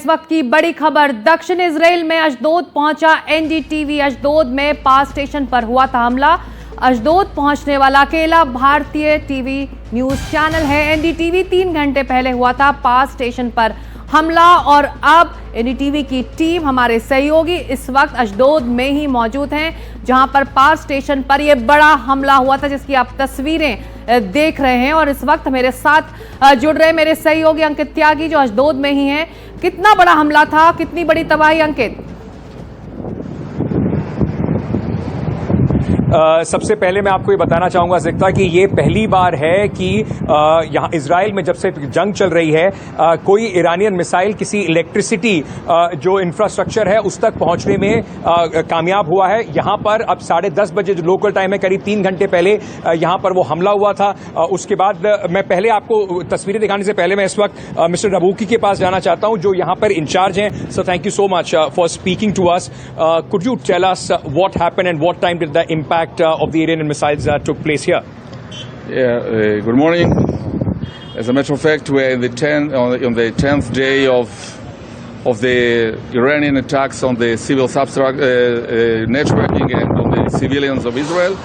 इस वक्त की बड़ी खबर, दक्षिण इजराइल में अशदोद पहुंचा एनडीटीवी। अशदोद में पास स्टेशन पर हुआ था हमला। अशदोद पहुंचने वाला अकेला भारतीय टीवी न्यूज चैनल है एनडीटीवी। 3 घंटे पहले हुआ था पास स्टेशन पर हमला और अब एनडीटीवी की टीम, हमारे सहयोगी इस वक्त अशदोद में ही मौजूद हैं, जहां पर पास स्टेशन पर यह बड़ा हमला हुआ था, जिसकी आप तस्वीरें देख रहे हैं। और इस वक्त मेरे साथ जुड़ रहे मेरे सहयोगी अंकित त्यागी, जो अशदोद में ही हैं। कितना बड़ा हमला था, कितनी बड़ी तबाही अंकित? सबसे पहले मैं आपको ये बताना चाहूंगा सिकता कि ये पहली बार है कि यहाँ इजराइल में जब से जंग चल रही है कोई ईरानियन मिसाइल किसी इलेक्ट्रिसिटी जो इंफ्रास्ट्रक्चर है उस तक पहुंचने में कामयाब हुआ है। यहाँ पर अब 10:30 बजे जो लोकल टाइम है, करीब 3 घंटे पहले यहाँ पर वो हमला हुआ था। उसके बाद मैं पहले आपको तस्वीरें दिखाने से पहले मैं इस वक्त मिस्टर रबूकी के पास जाना चाहता हूँ, जो यहाँ पर इंचार्ज हैं। So thank you so much for speaking to us. Could you tell us what happened and what time did the impact of the Iranian missiles took place here? Good morning. As a matter of fact, we're in on the 10th day of the Iranian attacks on the civil networking and on the civilians of Israel.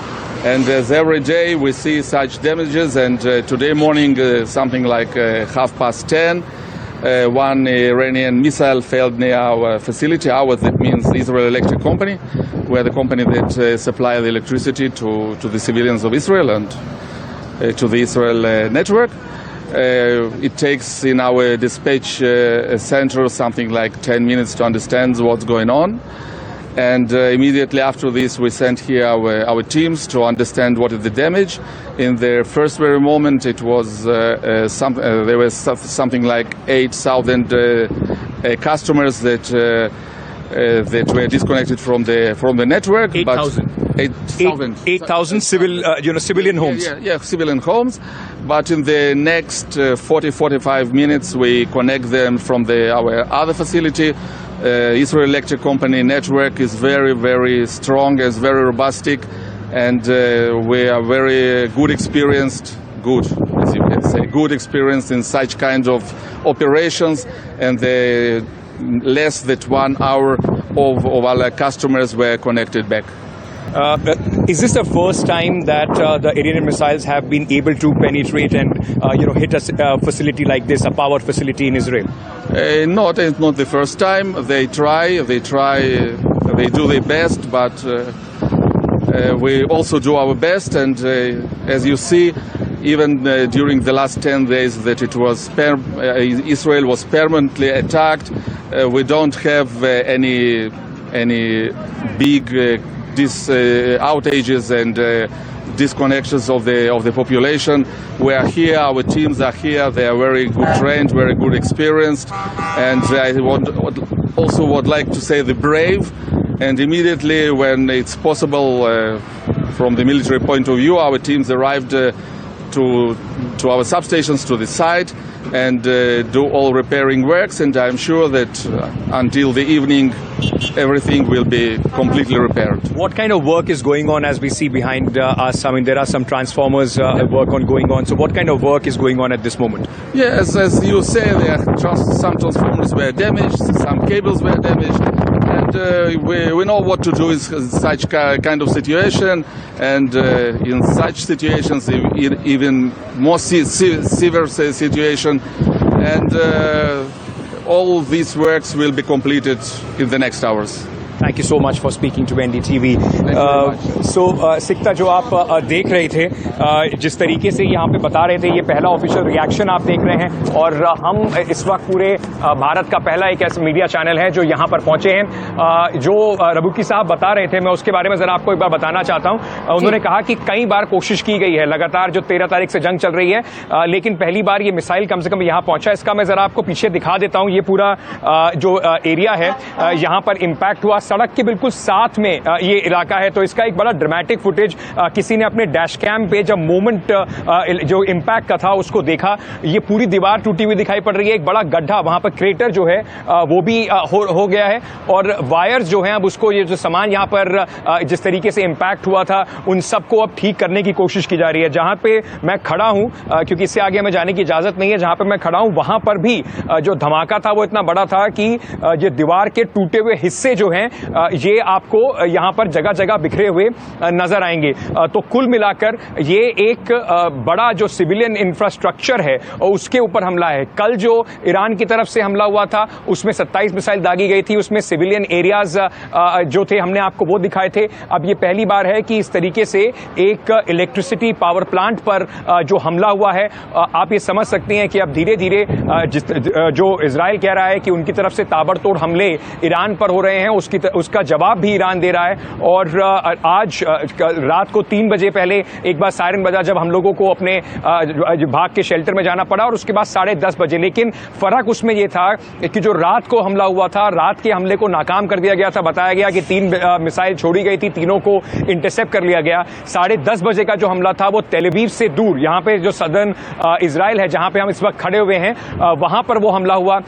And as every day we see such damages, and today morning something like 10:30. One Iranian missile failed near our facility. Ours, that means the Israel Electric Company. We're the company that supply the electricity to the civilians of Israel and to the Israel network. It takes in our dispatch center something like 10 minutes to understand what's going on. And immediately after this, we sent here our teams to understand what is the damage. In the first very moment, it was there was something like 8,000 customers that were disconnected from the network. 8,000. 8,000 civilian homes. Yeah, civilian homes. But in the next 40-45 minutes, we connect them from our other facility. Israel Electric Company network is very, very strong, is very robust, and we are very good experienced in such kind of operations, and less than 1 hour of our customers were connected back. Is this the first time that the Iranian missiles have been able to penetrate and hit a facility like this, a power facility in Israel? Not, it's not the first time. They do their best, but we also do our best. And as you see, even during the last 10 days that Israel was permanently attacked, we don't have any big outages and disconnections of the population. We are here, our teams are here, they are very good trained, very good experienced, and I would like to say the brave. And immediately when it's possible from the military point of view, our teams arrived to our substations, to the site, and do all repairing works, and I'm sure that until the evening everything will be completely repaired. What kind of work is going on as we see behind us? I mean, there are some transformers work going on. So what kind of work is going on at this moment? Yes, as you say, some transformers were damaged, some cables were damaged, and we know what to do in such kind of situation, and in such situations, even more severe situation, and all these works will be completed in the next hours. Thank you so much for speaking to NDTV. So, सिकता, जो आप देख रहे थे, जिस तरीके से यहाँ पे बता रहे थे, ये पहला ऑफिशियल रिएक्शन आप देख रहे हैं, और हम इस वक्त पूरे भारत का पहला एक ऐसा मीडिया चैनल है जो यहाँ पर पहुंचे हैं। जो रबूकी साहब बता रहे थे, मैं उसके बारे में जरा आपको एक बार बताना चाहता हूँ। उन्होंने कहा कि कई बार कोशिश की गई है, लगातार जो 13 तारीख से जंग चल रही है, लेकिन पहली बार ये मिसाइल कम से कम यहाँ पहुंचा। इसका मैं जरा आपको पीछे दिखा देता हूँ। ये पूरा जो एरिया है, यहाँ पर इम्पैक्ट हुआ। सड़क के बिल्कुल साथ में ये इलाका है। तो इसका एक बड़ा ड्रामेटिक फुटेज किसी ने अपने डैश कैम पे जब मोमेंट जो इम्पैक्ट का था उसको देखा। ये पूरी दीवार टूटी हुई दिखाई पड़ रही है, एक बड़ा गड्ढा, वहां पर क्रेटर जो है वो भी हो गया है, और वायर्स जो हैं अब उसको, ये जो सामान यहाँ पर जिस तरीके से इम्पैक्ट हुआ था उन सबको अब ठीक करने की कोशिश की जा रही है। जहां पे मैं खड़ा हूं, क्योंकि इससे आगे हमें जाने की इजाजत नहीं है, जहां पे मैं खड़ा हूं वहां पर भी जो धमाका था वो इतना बड़ा था कि ये दीवार के टूटे हुए हिस्से जो हैं ये आपको यहां पर जगह जगह बिखरे हुए नजर आएंगे। तो कुल मिलाकर ये एक बड़ा जो सिविलियन इंफ्रास्ट्रक्चर है उसके ऊपर हमला है। कल जो ईरान की तरफ से हमला हुआ था उसमें 27 मिसाइल दागी गई थी, उसमें सिविलियन एरियाज जो थे हमने आपको वो दिखाए थे। अब ये पहली बार है कि इस तरीके से एक इलेक्ट्रिसिटी पावर प्लांट पर जो हमला हुआ है। आप ये समझ सकते हैं कि अब धीरे धीरे जो इजराइल कह रहा है कि उनकी तरफ से ताबड़तोड़ हमले ईरान पर हो रहे हैं, उसका जवाब भी ईरान दे रहा है। और आज रात को 3 बजे पहले एक बार सायरन बजा जब हम लोगों को अपने भाग के शेल्टर में जाना पड़ा, और उसके बाद 10:30 बजे। लेकिन फर्क उसमें यह था कि जो रात को हमला हुआ था, रात के हमले को नाकाम कर दिया गया था। बताया गया कि 3 मिसाइल छोड़ी गई थी, तीनों को इंटरसेप्ट कर लिया गया। 10:30 बजे का जो हमला था वो तेल अवीव से दूर, यहाँ पे जो सदर्न इजराइल है जहां पे हम इस वक्त खड़े हुए हैं, वहां पर वो हमला हुआ।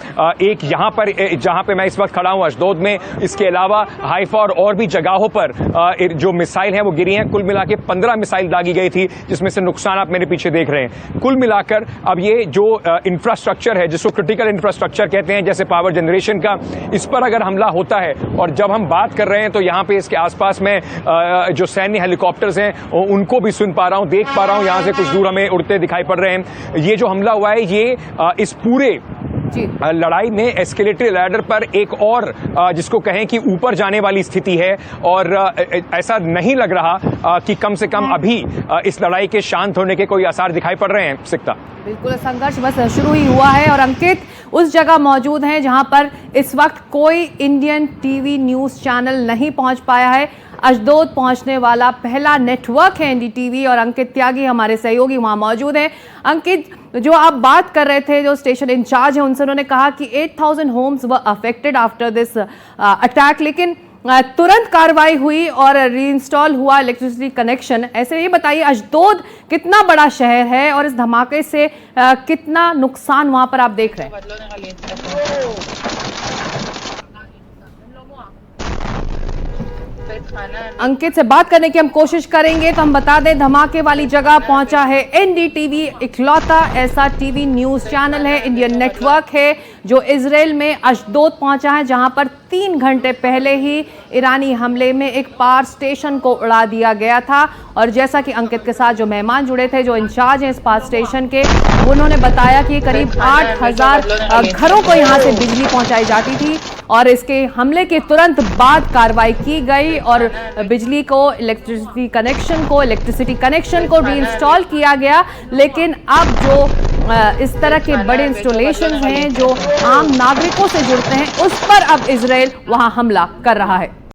एक यहाँ पर जहां पे मैं इस वक्त खड़ा हूं अशदोद में, इसके अलावा हाइफा और भी जगहों पर जो मिसाइल हैं वो गिरी हैं। कुल मिला के 15 मिसाइल दागी गई थी, जिसमें से नुकसान आप मेरे पीछे देख रहे हैं। कुल मिलाकर अब ये जो इंफ्रास्ट्रक्चर है जिसको क्रिटिकल इंफ्रास्ट्रक्चर कहते हैं, जैसे पावर जनरेशन का, इस पर अगर हमला होता है, और जब हम बात कर रहे हैं तो यहाँ पे इसके आसपास में जो सैन्य हेलीकॉप्टर्स हैं उनको भी सुन पा रहा हूँ, देख पा रहा हूँ, यहाँ से कुछ दूर हमें उड़ते दिखाई पड़ रहे हैं। ये जो हमला हुआ है ये इस पूरे लड़ाई में एस्केलेटरी लैडर पर एक और जिसको कहें कि ऊपर जाने वाली स्थिति है, और ऐसा नहीं लग रहा कि कम से कम अभी इस लड़ाई के शांत होने के कोई आसार दिखाई पड़ रहे हैं। सिकता, बिल्कुल संघर्ष बस शुरू ही हुआ है, और अंकित उस जगह मौजूद हैं जहां पर इस वक्त कोई इंडियन टीवी न्यूज चैनल नहीं पहुंच पाया है। अशदोद पहुंचने वाला पहला नेटवर्क है एनडीटीवी, और अंकित त्यागी हमारे सहयोगी वहां मौजूद हैं। अंकित, जो आप बात कर रहे थे, जो स्टेशन इंचार्ज है उनसे, उन्होंने कहा कि 8000 homes were affected after this attack, लेकिन तुरंत कार्रवाई हुई और रीइंस्टॉल हुआ इलेक्ट्रिसिटी कनेक्शन। ऐसे ये बताइए, अशदोद कितना बड़ा शहर है और इस धमाके से कितना नुकसान वहां पर आप देख रहे हैं? अंकित से बात करने की हम कोशिश करेंगे। तो हम बता दें, धमाके वाली जगह पहुंचा है एनडीटीवी, इकलौता ऐसा टीवी न्यूज चैनल है, इंडियन नेटवर्क है जो इजराइल में अशदोद पहुंचा है, जहां पर 3 घंटे पहले ही ईरानी हमले में एक पावर स्टेशन को उड़ा दिया गया था। और जैसा कि अंकित के साथ जो मेहमान जुड़े थे, जो इंचार्ज हैं इस पावर स्टेशन के, उन्होंने बताया कि करीब 8000 घरों को यहां से बिजली पहुंचाई जाती थी, और इसके हमले के तुरंत बाद कार्रवाई की गई और बिजली को, इलेक्ट्रिसिटी कनेक्शन को रीइंस्टॉल किया गया। लेकिन अब जो इस तरह के बड़े इंस्टॉलेशन हैं जो आम नागरिकों से जुड़ते हैं, उस पर अब इजराइल वहां हमला कर रहा है।